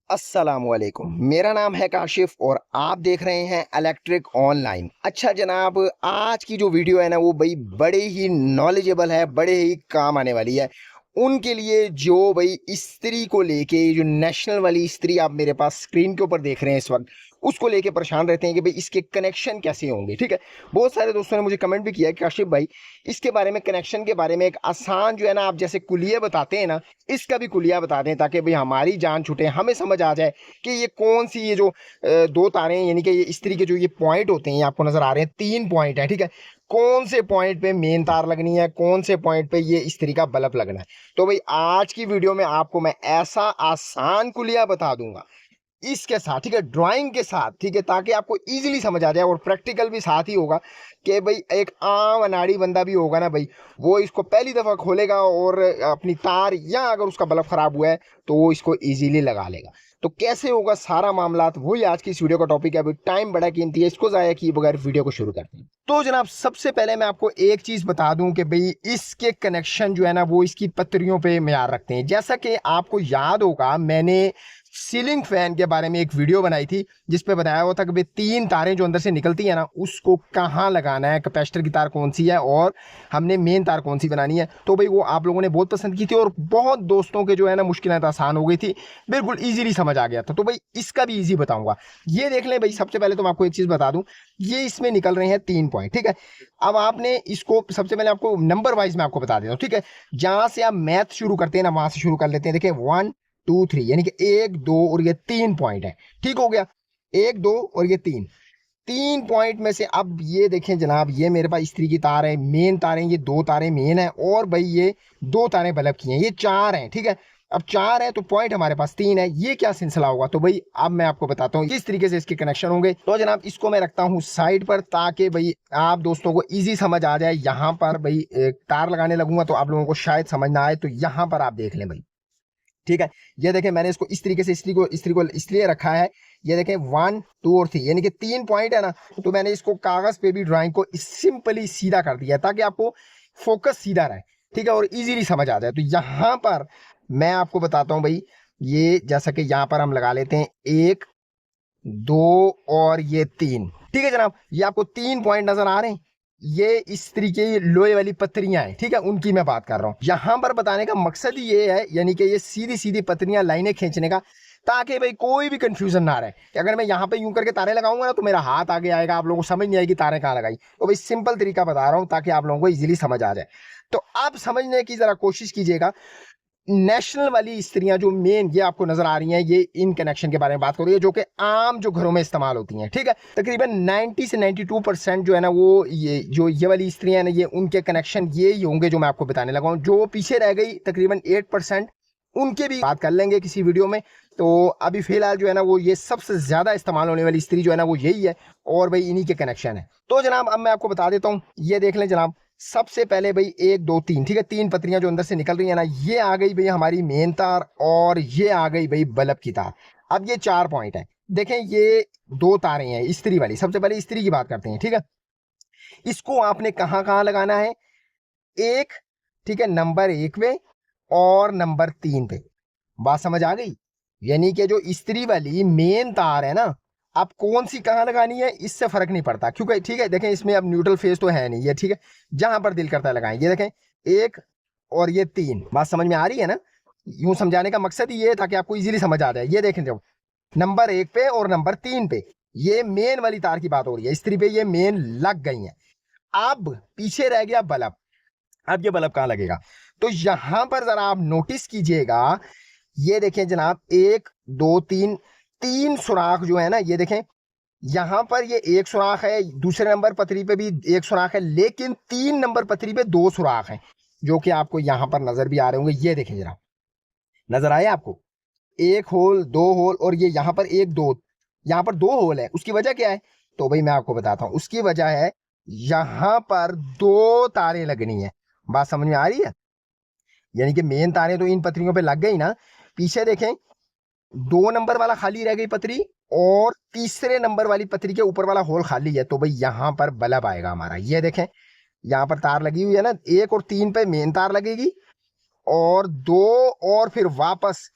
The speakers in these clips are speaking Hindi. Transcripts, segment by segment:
अस्सलामुअलैकुम। मेरा नाम है काशिफ और आप देख रहे हैं इलेक्ट्रिक ऑनलाइन। अच्छा जनाब, आज की जो वीडियो है ना वो भाई बड़े ही नॉलेजेबल है, बड़े ही काम आने वाली है उनके लिए जो भाई इस्त्री को लेके, जो नेशनल वाली इस्त्री आप मेरे पास स्क्रीन के ऊपर देख रहे हैं इस वक्त, उसको लेके परेशान रहते हैं कि भाई इसके कनेक्शन कैसे होंगे। ठीक है, बहुत सारे दोस्तों ने मुझे कमेंट भी किया कि काशिफ भाई इसके बारे में, कनेक्शन के बारे में एक आसान जो है ना, आप जैसे कुलिया बताते हैं ना, इसका भी कुलिया बता दें ताकि भाई हमारी जान छूटे, हमें समझ आ जाए कि ये कौन सी, ये जो दो तारें यानी कि ये इस्त्री के जो ये पॉइंट होते हैं, ये आपको नजर आ रहे हैं, 3 पॉइंट है। ठीक है, कौन से पॉइंट पे मेन तार लगनी है, कौन से पॉइंट पे ये इस्त्री का बल्ब लगना है। तो भाई आज की वीडियो में आपको मैं ऐसा आसान कुलिया बता दूंगा इसके साथ, ठीक है, ड्राइंग के साथ, ठीक है, ताकि आपको इजीली समझ आ जाए, और प्रैक्टिकल भी साथ ही होगा कि भाई एक आम अनाड़ी बंदा भी होगा ना भाई, वो इसको पहली दफा खोलेगा और अपनी तार या अगर उसका बल्ब खराब हुआ है तो वो इसको इजीली लगा लेगा। तो कैसे होगा सारा मामला, वही आज की इस वीडियो का टॉपिक है। अभी टाइम बड़ा कीमती है, इसको जाया किए बगैर वीडियो को शुरू करते हैं। तो जनाब सबसे पहले मैं आपको एक चीज बता दूं कि भाई इसके कनेक्शन जो है ना वो इसकी पत्रियों पे मैयार रखते हैं। जैसा कि आपको याद होगा, मैंने सीलिंग फैन के बारे में एक वीडियो बनाई थी जिसपे बताया हुआ था कि भाई 3 तारें जो अंदर से निकलती है ना उसको कहाँ लगाना है, कैपेसिटर की तार कौन सी है और हमने मेन तार कौन सी बनानी है। तो भाई वो आप लोगों ने बहुत पसंद की थी और बहुत दोस्तों के जो है ना मुश्किलें आसान हो गई थी, बिल्कुल इजीली समझ आ गया था। तो भाई इसका भी इजी बताऊंगा। ये देख लें भाई, सबसे पहले तो मैं आपको एक चीज बता दूं, ये इसमें निकल रहे हैं 3 पॉइंट। ठीक है, अब आपने इसको सबसे पहले आपको नंबर वाइज मैं आपको बता देता हूँ। ठीक है, जहां से आप मैथ शुरू करते हैं ना वहां से शुरू कर लेते हैं। देखिए 1 2 3 यानी कि 1 2 और ये 3 पॉइंट है। ठीक हो गया, 1 2 और ये 3 पॉइंट में से अब ये देखें जनाब, ये मेरे पास इस्त्री की तार है, मेन तारें, ये 2 तारें मेन है और भाई ये 2 तारें बल्ब की हैं, ये 4 हैं। ठीक है, अब 4 है तो पॉइंट हमारे पास 3 है। ये क्या सिलसिला होगा, तो भाई अब मैं आपको बताता हूँ किस तरीके से इसके कनेक्शन होंगे। तो जनाब इसको मैं रखता हूँ साइड पर ताकि भाई आप दोस्तों को इजी समझ आ जाए। यहाँ पर भाई एक तार लगाने लगूंगा तो आप लोगों को शायद समझ ना आए, तो यहाँ पर आप देख लें भाई। ठीक है, ये देखें मैंने इसको इस तरीके से इस्त्री को इसलिए रखा है। ये देखें 1 2 और 3 यानी कि 3 पॉइंट है ना, तो मैंने इसको कागज पे भी ड्राइंग को सिंपली सीधा कर दिया ताकि आपको फोकस सीधा रहे। ठीक है, और इजीली समझ आ जाए। तो यहां पर मैं आपको बताता हूं भाई, ये जैसा कि यहां पर हम लगा लेते हैं 1 2 और ये 3। ठीक है जनाब, ये आपको 3 पॉइंट नजर आ रहे हैं, ये इस तरीके की लोहे वाली पत्रियां हैं। ठीक है, उनकी मैं बात कर रहा हूं। यहां पर बताने का मकसद ही ये है, यानी कि ये सीधी सीधी पत्रियां, लाइनें खींचने का, ताकि भाई कोई भी कंफ्यूजन ना रहे कि अगर मैं यहां पे यूं करके तारे लगाऊंगा ना तो मेरा हाथ आगे आएगा, आप लोगों को समझ नहीं आएगी तारें कहां लगाई। तो भाई सिंपल तरीका बता रहा हूं ताकि आप लोगों को इजीली समझ आ जाए। तो आप समझने की जरा कोशिश कीजिएगा। नेशनल वाली इस्त्रियां जो मेन ये आपको नजर आ रही हैं, ये इन कनेक्शन के बारे में बात हो रही है जो कि आम जो घरों में इस्तेमाल होती हैं। ठीक है, तकरीबन 90 से 92% जो है ना वो ये वाली इस्त्रियां ना, ये उनके कनेक्शन ये ही होंगे जो मैं आपको बताने लगा हूं। जो पीछे रह गई तकरीबन 8%, उनके भी बात कर लेंगे किसी वीडियो में। तो अभी फिलहाल जो है ना वो ये सबसे ज्यादा इस्तेमाल होने वाली इस्त्री जो है ना वो यही है, और भाई इन्हीं के कनेक्शन है। तो जनाब अब मैं आपको बता देता हूँ, ये देख लें जनाब। सबसे पहले भाई 1 2 3, ठीक है, 3 पत्रियां जो अंदर से निकल रही है ना, ये आ गई भाई हमारी मेन तार और ये आ गई भाई बल्ब की तार। अब ये 4 पॉइंट है। देखें ये 2 तारें हैं इस्त्री वाली। सबसे पहले इस्त्री की बात करते हैं। ठीक है, इसको आपने कहाँ कहाँ लगाना है, एक, ठीक है, नंबर 1 पे और नंबर 3 पे। बात समझ आ गई, यानी कि जो इस्त्री वाली मेन तार है ना, आप कौन सी कहाँ लगानी है इससे फर्क नहीं पड़ता, क्योंकि ठीक है देखें इसमें अब न्यूट्रल फेस तो है नहीं, ये ठीक है, जहां पर दिल करता है लगाएं। ये देखें 1 और ये 3, बात समझ में आ रही है ना। यूं समझाने का मकसद ही ये है ताकि आपको इजीली समझ आ जाए। ये देखें जब नंबर 1 पे और नंबर 3 पे ये मेन वाली तार की बात हो रही है, इस्त्री पे ये मेन लग गई है। अब पीछे रह गया बल्ब। अब ये बल्ब कहाँ लगेगा, तो यहां पर जरा आप नोटिस कीजिएगा। ये देखें जनाब 1 2 3, 3 सुराख जो है ना, ये देखें यहां पर ये एक सुराख है, दूसरे नंबर पथरी पे भी एक सुराख है, लेकिन 3 नंबर पथरी पे 2 सुराख हैं जो कि आपको यहां पर नजर भी आ रहे होंगे। ये देखें जरा, नजर आए आपको, एक होल, 2 होल, और ये यहां पर 1 2, यहां पर 2 होल है। उसकी वजह क्या है, तो भाई मैं आपको बताता हूं। उसकी वजह है यहां पर 2 तारें लगनी है। बात समझ में आ रही है, यानी कि मेन तारें तो इन पत्रियों पे लग गई ना। पीछे देखें 2 नंबर वाला खाली रह गई पतरी, और तीसरे नंबर वाली पतरी के ऊपर वाला होल खाली है। तो भाई यहां पर बल्ब आएगा हमारा। ये देखें यहां पर तार लगी हुई है ना, 1 और 3 पे मेन तार लगेगी, और 2 और फिर वापस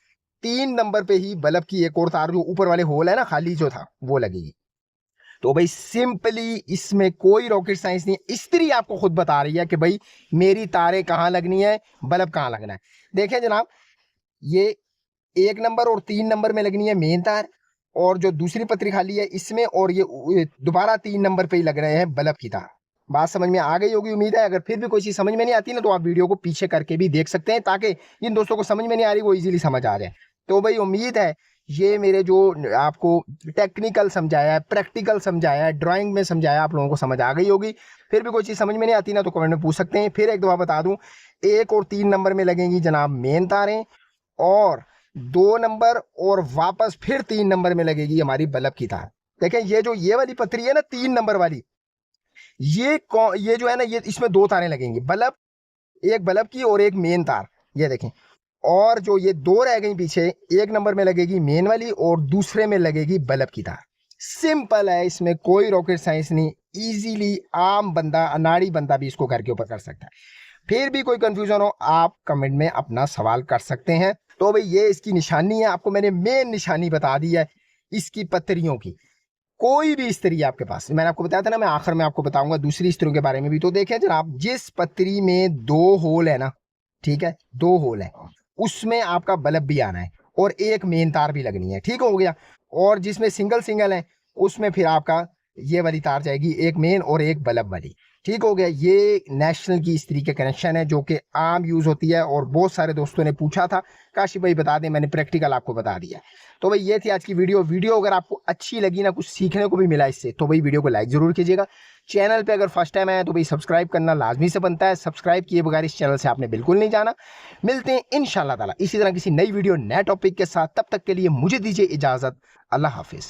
3 नंबर पे ही बल्ब की एक और तार जो ऊपर वाले होल है ना खाली जो था वो लगेगी। तो भाई सिंपली इसमें कोई रॉकेट साइंस नहीं है, स्त्री आपको खुद बता रही है कि भाई मेरी तारें कहाँ लगनी है, बल्ब कहाँ लगना है। देखें जनाब, ये 1 नंबर और 3 नंबर में लगनी है मेन तार, और जो दूसरी पतरी खाली है इसमें, और ये दोबारा 3 नंबर पे ही लग रहे हैं बल्ब की तार। बात समझ में आ गई होगी उम्मीद है। अगर फिर भी कोई चीज समझ में नहीं आती ना तो आप वीडियो को पीछे करके भी देख सकते हैं, ताकि जिन दोस्तों को समझ में नहीं आ रही वो इजीली समझ आ जाए। तो भाई उम्मीद है ये मेरे जो आपको टेक्निकल समझाया है, प्रैक्टिकल समझाया है, ड्राइंग में समझाया, आप लोगों को समझ आ गई होगी। फिर भी कोई चीज समझ में नहीं आती ना तो कमेंट में पूछ सकते हैं। फिर एक दफा बता दूं, 1 और 3 नंबर में लगेंगी जनाब मेन तारें, और 2 नंबर और वापस फिर 3 नंबर में लगेगी हमारी बल्ब की तार। देखें ये वाली पतरी है ना 3 नंबर वाली, ये जो है ना, ये इसमें 2 तारें लगेंगी, बल्ब, एक बल्ब की और एक मेन तार, ये देखें। और जो ये 2 रह गई पीछे, 1 नंबर में लगेगी मेन वाली और दूसरे में लगेगी बल्ब की तार। सिंपल है, इसमें कोई रॉकेट साइंस नहीं, इजीली आम बंदा, अनाड़ी बंदा भी इसको घर के ऊपर कर सकता है। फिर भी कोई कंफ्यूजन हो आप कमेंट में अपना सवाल कर सकते हैं। तो भाई ये इसकी निशानी है, आपको मैंने मेन निशानी बता दी है इसकी पत्रियों की। कोई भी स्त्री आपके पास, मैंने आपको बताया था ना, मैं आखिर में आपको बताऊंगा दूसरी स्त्रियों के बारे में भी। तो देखें जनाब, जिस पत्री में 2 होल है ना, ठीक है, 2 होल है, उसमें आपका बल्ब भी आना है और एक मेन तार भी लगनी है, ठीक हो गया। और जिसमें सिंगल सिंगल है उसमें फिर आपका ये वाली तार जाएगी, एक मेन और एक बल्ब वाली, ठीक हो गया। ये नेशनल की इस तरीके कनेक्शन है जो कि आम यूज होती है, और बहुत सारे दोस्तों ने पूछा था काशिफ भाई बता दें, मैंने प्रैक्टिकल आपको बता दिया। तो भाई ये थी आज की वीडियो अगर आपको अच्छी लगी ना, कुछ सीखने को भी मिला इससे, तो भाई वीडियो को लाइक जरूर कीजिएगा। चैनल पे अगर फर्स्ट टाइम आया तो भाई सब्सक्राइब करना लाजमी से बनता है, सब्सक्राइब किए बगैर इस चैनल से आपने बिल्कुल नहीं जाना। मिलते हैं इंशाल्लाह ताला इसी तरह किसी नई वीडियो नए टॉपिक के साथ, तब तक के लिए मुझे दीजिए इजाजत। अल्लाह हाफिज।